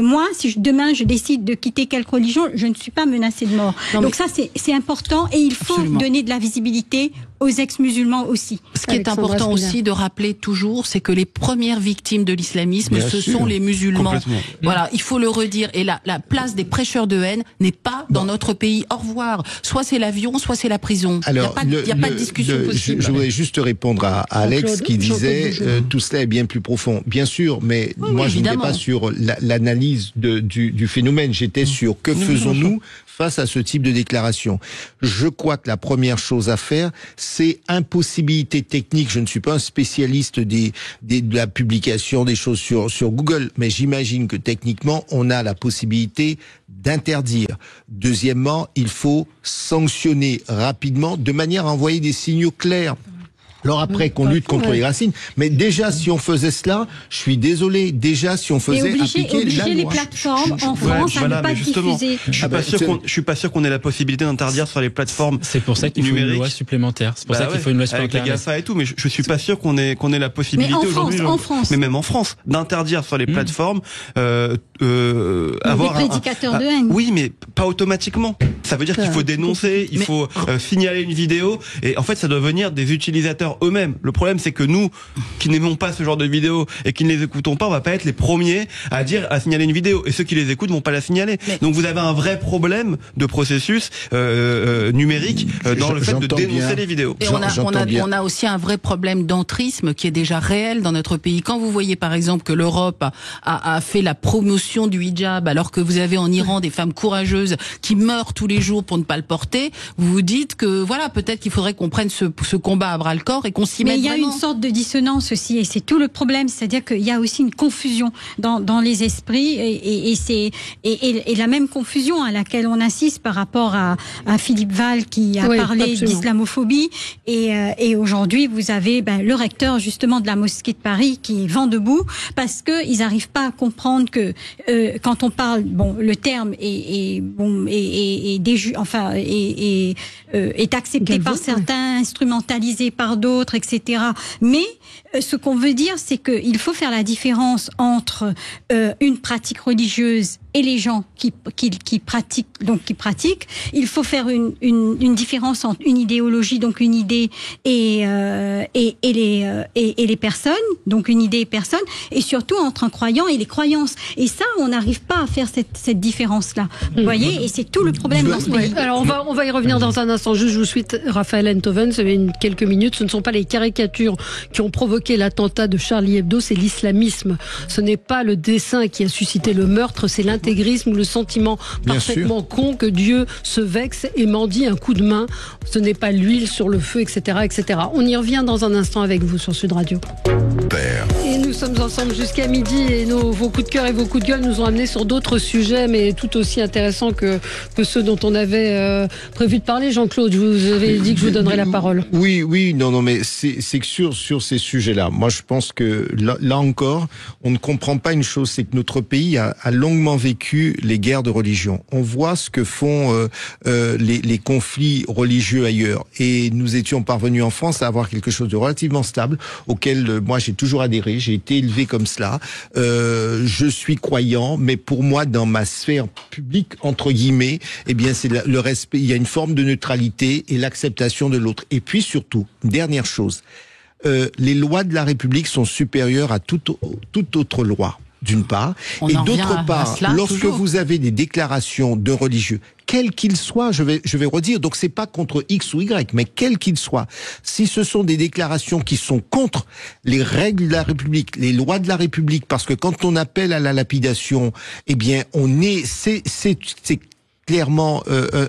moi, si demain je décide de quitter quelque religion, je ne suis pas menacée de mort. Donc ça, c'est important, et il faut donner de la visibilité aux ex-musulmans aussi. Ce qui est important aussi de rappeler toujours, c'est que les premières victimes de l'islamisme, ce sont les musulmans. Voilà, il faut le redire. Et la place des prêcheurs de haine n'est pas dans notre pays. Au revoir. Soit c'est l'avion, soit c'est la prison. Alors, il n'y a pas de discussion possible. Je voudrais juste répondre à Alex qui disait tout cela est bien plus profond. Bien sûr, mais moi je n'étais pas sur l'analyse du phénomène. J'étais sur que faisons-nous face à ce type de déclaration. Je crois que la première chose à faire, c'est impossibilité technique. Je ne suis pas un spécialiste de la publication des choses sur Google, mais j'imagine que techniquement, on a la possibilité d'interdire. Deuxièmement, il faut sanctionner rapidement de manière à envoyer des signaux clairs. Alors après qu'on lutte contre les racines, mais déjà si on faisait cela, je suis désolé, déjà si on faisait appliquer la loi. Les plateformes en France à ne pas diffuser. Je suis pas sûr qu'on ait la possibilité d'interdire sur les plateformes. C'est pour ça qu'il faut une loi supplémentaire. C'est pour ça qu'il faut une loi supplémentaire. Avec les GAFA et tout, mais je suis pas sûr qu'on ait la possibilité aujourd'hui. En France. Mais même en France, d'interdire sur les plateformes avoir des prédicateurs de haine. Oui, mais pas automatiquement. Ça veut dire qu'il faut dénoncer, il faut signaler une vidéo, et en fait ça doit venir des utilisateurs eux-mêmes. Le problème, c'est que nous, qui n'aimons pas ce genre de vidéos et qui ne les écoutons pas, on va pas être les premiers à signaler une vidéo, et ceux qui les écoutent vont pas la signaler. Donc vous avez un vrai problème de processus numérique dans le fait de dénoncer les vidéos. Et on a aussi un vrai problème d'entrisme qui est déjà réel dans notre pays. Quand vous voyez par exemple que l'Europe a fait la promotion du hijab, alors que vous avez en Iran des femmes courageuses qui meurent tous les jours pour ne pas le porter, vous vous dites que voilà, peut-être qu'il faudrait qu'on prenne ce combat à bras-le-corps et qu'on s'y mette vraiment. Mais il y a une sorte de dissonance aussi, et c'est tout le problème, c'est-à-dire qu'il y a aussi une confusion dans les esprits, et la même confusion à laquelle on assiste par rapport à Philippe Val qui a parlé d'islamophobie, et aujourd'hui vous avez le recteur justement de la mosquée de Paris qui est vent debout parce que ils n'arrivent pas à comprendre que quand on parle, le terme est accepté par certains, instrumentalisé par d'autres, etc. Mais ce qu'on veut dire, c'est qu'il faut faire la différence entre une pratique religieuse et les gens qui pratiquent. Il faut faire une différence entre une idéologie, donc une idée, et les personnes, donc une idée et personne, et surtout entre un croyant et les croyances. Et ça, on n'arrive pas à faire cette différence-là. Vous voyez, et c'est tout le problème dans ce pays. Alors on va y revenir dans un instant. Je vous souhaite, Raphaël Enthoven, ça fait quelques minutes. Ce ne sont pas les caricatures qui ont provoqué l'attentat de Charlie Hebdo, c'est l'islamisme. Ce n'est pas le dessin qui a suscité le meurtre, c'est l'intégrisme ou le sentiment parfaitement con que Dieu se vexe et mendie un coup de main. Ce n'est pas l'huile sur le feu, etc., etc. On y revient dans un instant avec vous sur Sud Radio. Et nous sommes ensemble jusqu'à midi, et vos coups de cœur et vos coups de gueule nous ont amenés sur d'autres sujets, mais tout aussi intéressants que ceux dont on avait prévu de parler. Jean-Claude, je vous avais dit que je vous donnerais la parole. Oui, non, mais c'est que sur ces sujets-là, moi je pense que là encore, on ne comprend pas une chose, c'est que notre pays a longuement vécu vécu les guerres de religion. On voit ce que font les conflits religieux ailleurs. Et nous étions parvenus en France à avoir quelque chose de relativement stable, auquel moi j'ai toujours adhéré. J'ai été élevé comme cela. Je suis croyant, mais pour moi, dans ma sphère publique, entre guillemets, eh bien, c'est le respect. Il y a une forme de neutralité et l'acceptation de l'autre. Et puis surtout, une dernière chose, les lois de la République sont supérieures à toute autre loi, d'une part. Et d'autre part, lorsque vous avez des déclarations de religieux, quel qu'il soit, je vais redire, donc c'est pas contre X ou Y, mais quel qu'il soit, si ce sont des déclarations qui sont contre les règles de la République, les lois de la République, parce que quand on appelle à la lapidation, eh bien, c'est clairement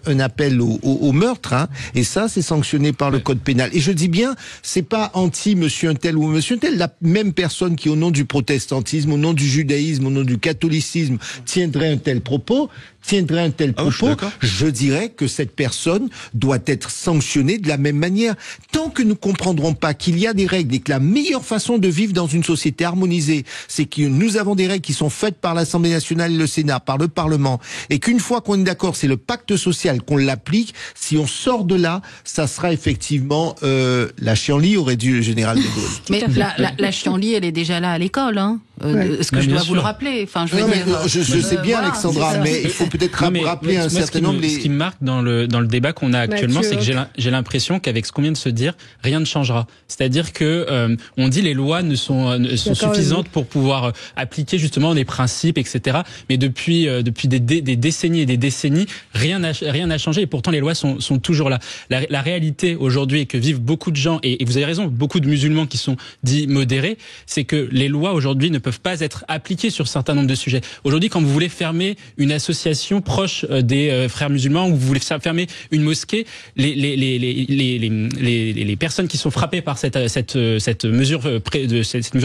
un appel au meurtre, hein, et ça c'est sanctionné par le code pénal. Et je dis bien, c'est pas anti monsieur un tel ou monsieur un tel, la même personne qui au nom du protestantisme, au nom du judaïsme, au nom du catholicisme tiendrait un tel propos, je dirais que cette personne doit être sanctionnée de la même manière. Tant que nous comprendrons pas qu'il y a des règles et que la meilleure façon de vivre dans une société harmonisée, c'est que nous avons des règles qui sont faites par l'Assemblée nationale et le Sénat, par le Parlement, et qu'une fois qu'on est d'accord, c'est le pacte social qu'on l'applique, si on sort de là, ça sera effectivement la chienlit, aurait dit le général de Gaulle. Mais la chienlit, elle est déjà là à l'école, hein. Est-ce que je dois vous le rappeler? Enfin, je sais bien, voilà, Alexandra, mais il faut peut-être rappeler un certain nombre. Ce qui me marque dans le débat qu'on a actuellement, c'est que j'ai l'impression qu'avec ce qu'on vient de se dire, rien ne changera. C'est-à-dire que on dit les lois sont suffisantes pour pouvoir appliquer justement des principes, etc. Mais depuis des décennies et des décennies, rien n'a changé, et pourtant les lois sont toujours là. La réalité aujourd'hui est que vivent beaucoup de gens, et vous avez raison, beaucoup de musulmans qui sont dits modérés, c'est que les lois aujourd'hui ne peuvent pas être appliquées sur un certain nombre de sujets. Aujourd'hui, quand vous voulez fermer une association proche des frères musulmans, ou vous voulez fermer une mosquée, les personnes qui sont frappées par cette mesure de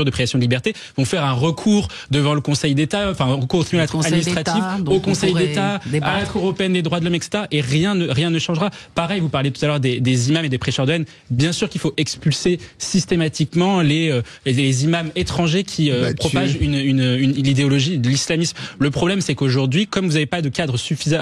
privation de liberté vont faire un recours devant le Conseil d'État, enfin un recours au tribunal administratif, au Conseil d'État, à la Cour européenne des droits de l'homme, etc. Et rien ne changera. Pareil, vous parliez tout à l'heure des imams et des prêcheurs de haine. Bien sûr qu'il faut expulser systématiquement les imams étrangers qui propagent l'idéologie de l'islamisme. Le problème, c'est qu'aujourd'hui, comme vous n'avez pas de cadre suffisant,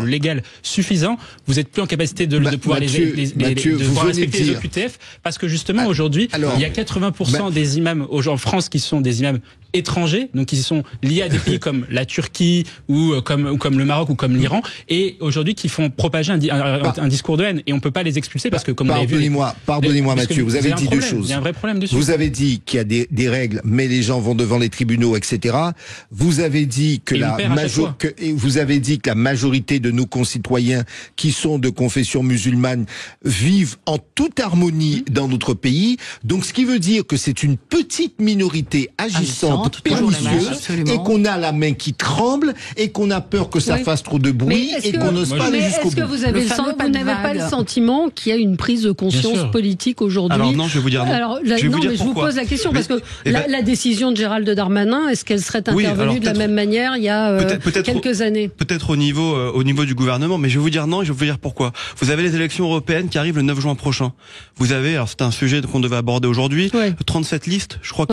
légal suffisant, vous n'êtes plus en capacité de pouvoir respecter les OQTF, parce que justement aujourd'hui, il y a 80% des imams en France qui sont des imams étrangers, donc qui sont liés à des pays comme la Turquie ou comme le Maroc ou comme l'Iran, et aujourd'hui qui font propager un discours de haine, et on peut pas les expulser parce que comme pardonnez-moi Mathieu, vous avez dit deux choses. Il y a un vrai problème dessus. Vous avez dit qu'il y a des règles, mais les gens vont devant les tribunaux, etc. Vous avez dit que vous avez dit que la majorité de nos concitoyens qui sont de confession musulmane vivent en toute harmonie dans notre pays. Donc, ce qui veut dire que c'est une petite minorité agissante, pernicieuse, et qu'on a la main qui tremble, et qu'on a peur que ça fasse trop de bruit, et qu'on n'ose pas aller jusqu'au bout. Est-ce que vous n'avez pas le sentiment qu'il y a une prise de conscience politique aujourd'hui? Alors non, je vais vous dire non. Alors, je vous pose la question, parce que la décision de Gérald Darmanin, est-ce qu'elle serait intervenue de la même manière il y a quelques années? Peut-être au niveau du gouvernement, mais je vais vous dire non, et je vais vous dire pourquoi. Vous avez les élections européennes qui arrivent le 9 juin prochain. Vous avez, alors c'est un sujet qu'on devait aborder aujourd'hui, 37 listes, je crois,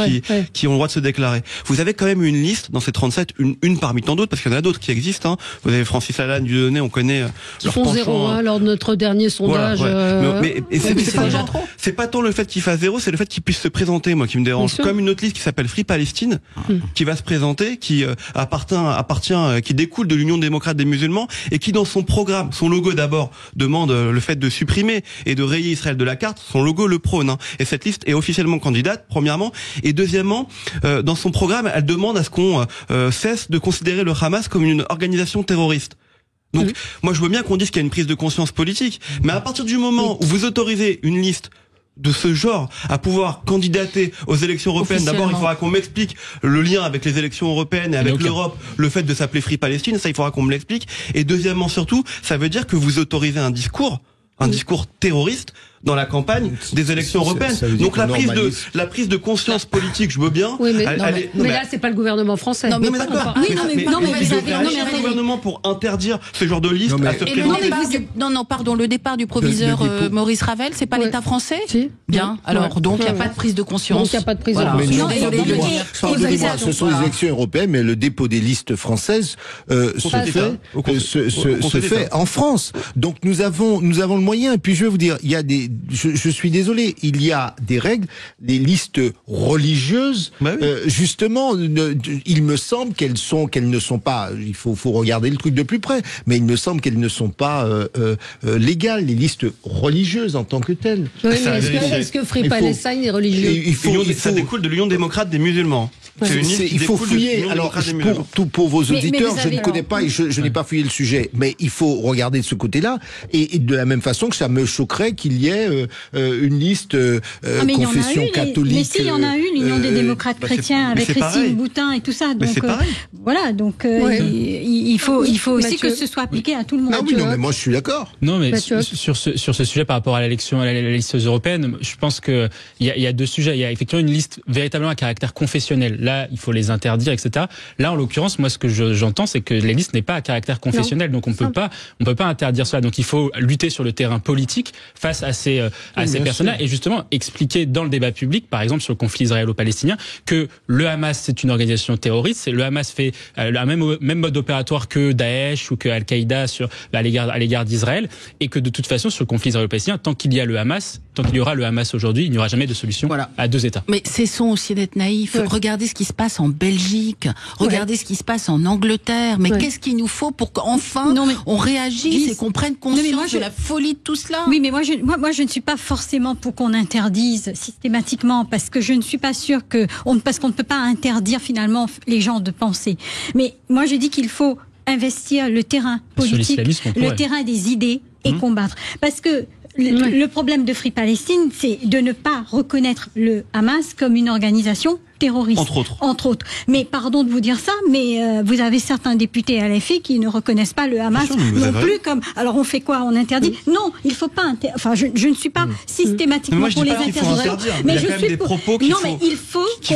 qui ont le droit de se déclarer. Vous avez quand même une liste dans ces 37, une parmi tant d'autres, parce qu'il y en a d'autres qui existent. Vous avez Francis Lalanne, Dieudonné, on connaît qui font 0 lors de notre dernier sondage. Voilà, mais c'est pas tant le fait qu'il fasse 0, c'est le fait qu'il puisse se présenter, moi, qui me dérange. Comme une autre liste qui s'appelle Free Palestine, qui va se présenter, qui qui découle de l'Union démocrate des musulmans, et qui dans son programme, son logo d'abord, demande le fait de supprimer et de rayer Israël de la carte. Son logo le prône, et cette liste est officiellement candidate, premièrement, et deuxièmement, dans son programme, elle demande à ce qu'on cesse de considérer le Hamas comme une organisation terroriste. Donc, moi, je veux bien qu'on dise qu'il y a une prise de conscience politique, mais à partir du moment où vous autorisez une liste de ce genre à pouvoir candidater aux élections européennes, d'abord il faudra qu'on m'explique le lien avec les élections européennes et avec l'Europe, le fait de s'appeler Free Palestine, ça il faudra qu'on me l'explique, et deuxièmement surtout, ça veut dire que vous autorisez un discours terroriste dans la campagne des élections européennes. Donc la prise de conscience politique, je veux bien. Oui, mais là, c'est pas le gouvernement français. Non, mais d'accord. Le gouvernement pour interdire ce genre de liste à se présenter. Le départ du proviseur Maurice Ravel, c'est pas l'État français? Si. Bien. Alors, donc, il n'y a pas de prise de conscience. Donc, il n'y a pas de prise de conscience. Ce sont les élections européennes, mais le dépôt des listes françaises se fait en France. Donc, nous avons le moyen. Et puis, je vais vous dire, il y a je suis désolé, il y a des règles, des listes religieuses. Justement, il me semble qu'elles ne sont pas. Il faut regarder le truc de plus près, mais il me semble qu'elles ne sont pas légales, les listes religieuses en tant que telles. Oui, mais est-ce que Free Palestine est religieux? Ça découle de l'Union démocrate des musulmans. Il faut fouiller. Alors, pour vos auditeurs, je ne connais pas et je n'ai pas fouillé le sujet, mais il faut regarder de ce côté-là. Et de la même façon que ça me choquerait qu'il y ait une liste confession catholique. Mais si, il y en a une, l'Union des démocrates chrétiens, avec Christine Boutin et tout ça. Donc, voilà, donc il faut aussi que ce soit appliqué à tout le monde. Ah oui, non, mais moi je suis d'accord. Non, mais sur ce sujet par rapport à l'élection, à la liste européenne, je pense que il y a deux sujets. Il y a effectivement une liste véritablement à caractère confessionnel. Là, il faut les interdire, etc. Là, en l'occurrence, moi, ce que j'entends, c'est que la liste n'est pas à caractère confessionnel, donc on peut pas interdire cela. Donc il faut lutter sur le terrain politique face à ces personnes-là et justement expliquer dans le débat public, par exemple sur le conflit israélo-palestinien, que le Hamas c'est une organisation terroriste. Le Hamas fait le même mode opératoire que Daesh ou que Al-Qaïda à l'égard d'Israël, et que de toute façon sur le conflit israélo-palestinien, tant qu'il y aura le Hamas aujourd'hui, il n'y aura jamais de solution à deux États. Mais cessons aussi d'être naïfs. Regardez ce qui se passe en Belgique, regardez ce qui se passe en Angleterre. Mais qu'est-ce qu'il nous faut pour qu'enfin on réagisse et qu'on prenne conscience de la folie de tout cela? Oui, mais moi je ne suis pas forcément pour qu'on interdise systématiquement, parce que je ne suis pas sûre parce qu'on ne peut pas interdire finalement les gens de penser. Mais moi je dis qu'il faut investir le terrain politique, le terrain des idées et combattre. Parce que le problème de Free Palestine, c'est de ne pas reconnaître le Hamas comme une organisation terroristes. Entre autres. Mais pardon de vous dire ça, mais vous avez certains députés à LFI qui ne reconnaissent pas le Hamas non plus comme... Alors on fait quoi? On interdit? Non, il ne faut pas... Enfin, je ne suis pas systématiquement pour les interdire. Mais il y a quand même des propos qu'il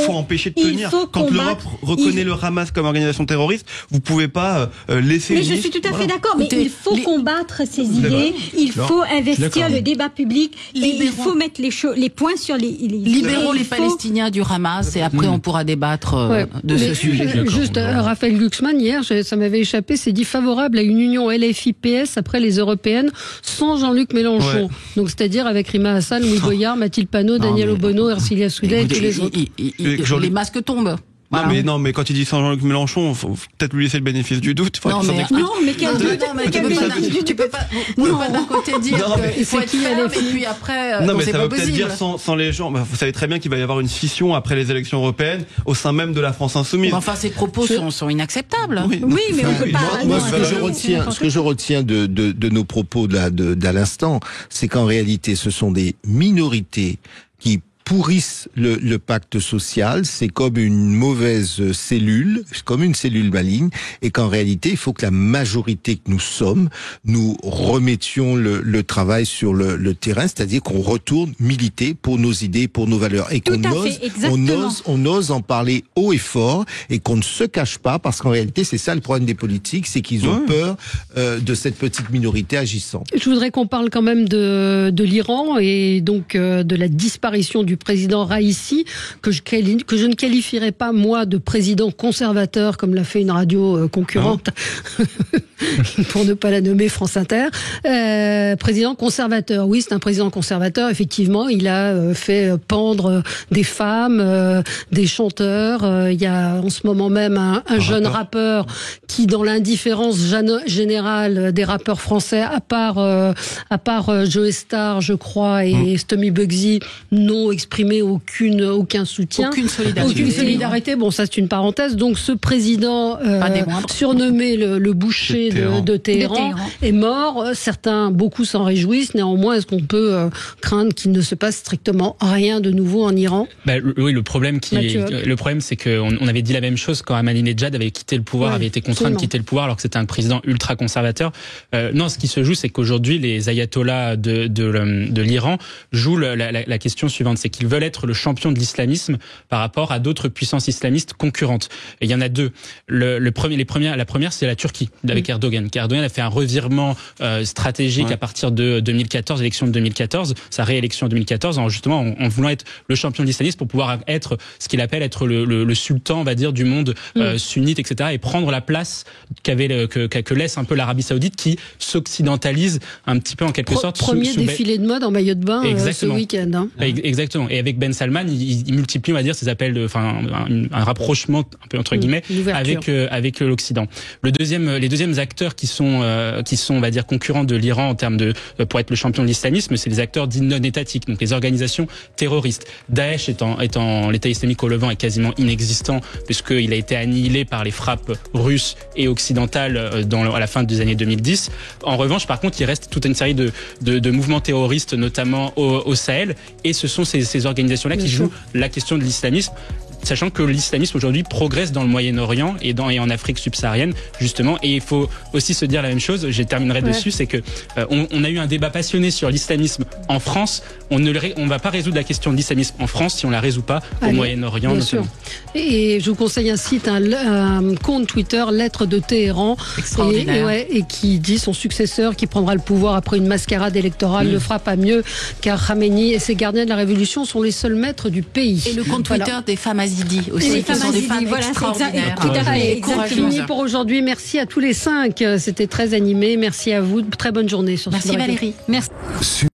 faut empêcher de tenir. Quand l'Europe reconnaît le Hamas comme organisation terroriste, vous ne pouvez pas laisser... Mais je suis tout à fait d'accord, mais il faut combattre ces idées, il faut investir le débat public, et il faut mettre les points sur les... Libérons les Palestiniens du Hamas, et après on pourra débattre de ce sujet. Juste, Raphaël Glucksmann, hier, ça m'avait échappé, s'est dit favorable à une union LFI-PS après les européennes, sans Jean-Luc Mélenchon. Donc c'est-à-dire avec Rima Hassan, Louis Boyard, Mathilde Panot, Daniel Obono, Ercilia Soudet et tous les autres. Les masques tombent. Voilà. Non, mais quand il dit sans Jean-Luc Mélenchon, faut peut-être lui laisser le bénéfice du doute. Tu peux pas d'un côté dire qu'il faut être ferme et puis après, non, mais ça veut peut-être dire sans les gens. Vous savez très bien qu'il va y avoir une scission après les élections européennes au sein même de la France insoumise. Enfin, ces propos sont inacceptables. Oui, mais on peut pas. Moi, ce que je retiens de nos propos d'à l'instant, c'est qu'en réalité, ce sont des minorités qui pourrissent le pacte social. C'est comme une mauvaise cellule, comme une cellule maligne, et qu'en réalité, il faut que la majorité que nous sommes, nous remettions le travail sur le terrain, c'est-à-dire qu'on retourne militer pour nos idées, pour nos valeurs, et qu'on ose en parler haut et fort, et qu'on ne se cache pas, parce qu'en réalité, c'est ça le problème des politiques, c'est qu'ils ont peur de cette petite minorité agissante. Je voudrais qu'on parle quand même de l'Iran, et donc de la disparition du président Raïssi, que je ne qualifierais pas, moi, de président conservateur, comme l'a fait une radio concurrente, pour ne pas la nommer France Inter. Président conservateur, oui, c'est un président conservateur, effectivement. Il a fait pendre des femmes, des chanteurs. Il y a en ce moment même un jeune rappeur qui, dans l'indifférence générale des rappeurs français, à part Joe Star, je crois, et Stomy Bugsy, n'ont exprimé aucun soutien, aucune solidarité. Bon, ça c'est une parenthèse. Donc ce président surnommé le boucher de Téhéran est mort. Beaucoup s'en réjouissent. Néanmoins, est-ce qu'on peut craindre qu'il ne se passe strictement rien de nouveau en Iran? Oui, le problème c'est qu'on avait dit la même chose quand Ahmadinejad avait quitté le pouvoir, avait été contraint de quitter le pouvoir alors que c'était un président ultra conservateur. Non, ce qui se joue, c'est qu'aujourd'hui les ayatollahs de l'Iran jouent la question suivante, c'est qu'ils veulent être le champion de l'islamisme par rapport à d'autres puissances islamistes concurrentes. Et il y en a deux. La première, c'est la Turquie avec Erdogan. Erdogan a fait un revirement stratégique à partir de 2014, l'élection de 2014, sa réélection en 2014, en voulant être le champion de l'islamisme pour pouvoir être ce qu'il appelle être le sultan, on va dire, du monde sunnite, etc., et prendre la place que laisse un peu l'Arabie Saoudite, qui s'occidentalise un petit peu en quelque sorte. Premier défilé de mode en maillot de bain ce week-end. Hein. Exactement. Et avec Ben Salman, il multiplie, on va dire, ces appels un rapprochement un peu entre guillemets avec l'Occident. Les deuxièmes acteurs qui sont, on va dire, concurrents de l'Iran en termes pour être le champion de l'islamisme, c'est les acteurs dits non étatiques, donc les organisations terroristes. Daesh étant l'État islamique au Levant est quasiment inexistant puisqu'il a été annihilé par les frappes russes et occidentales à la fin des années 2010. En revanche, par contre, il reste toute une série de mouvements terroristes, notamment au Sahel, et ce sont ces organisations-là qui jouent la question de l'islamisme, sachant que l'islamisme aujourd'hui progresse dans le Moyen-Orient et en Afrique subsaharienne, justement. Et il faut aussi se dire la même chose, je terminerai dessus, c'est que on a eu un débat passionné sur l'islamisme en France. On va pas résoudre la question de l'islamisme en France si on la résout pas au Moyen-Orient, notamment. Et je vous conseille un site, un compte Twitter, Lettres de Téhéran, et qui dit son successeur qui prendra le pouvoir après une mascarade électorale ne fera pas mieux, car Khamenei et ses gardiens de la révolution sont les seuls maîtres du pays. Et le compte Twitter des femmes Azidi aussi, qui sont des femmes extraordinaires. Tout à fait. C'est fini pour aujourd'hui. Merci à tous les 5. C'était très animé. Merci à vous. Très bonne journée sur Merci Valérie. Merci.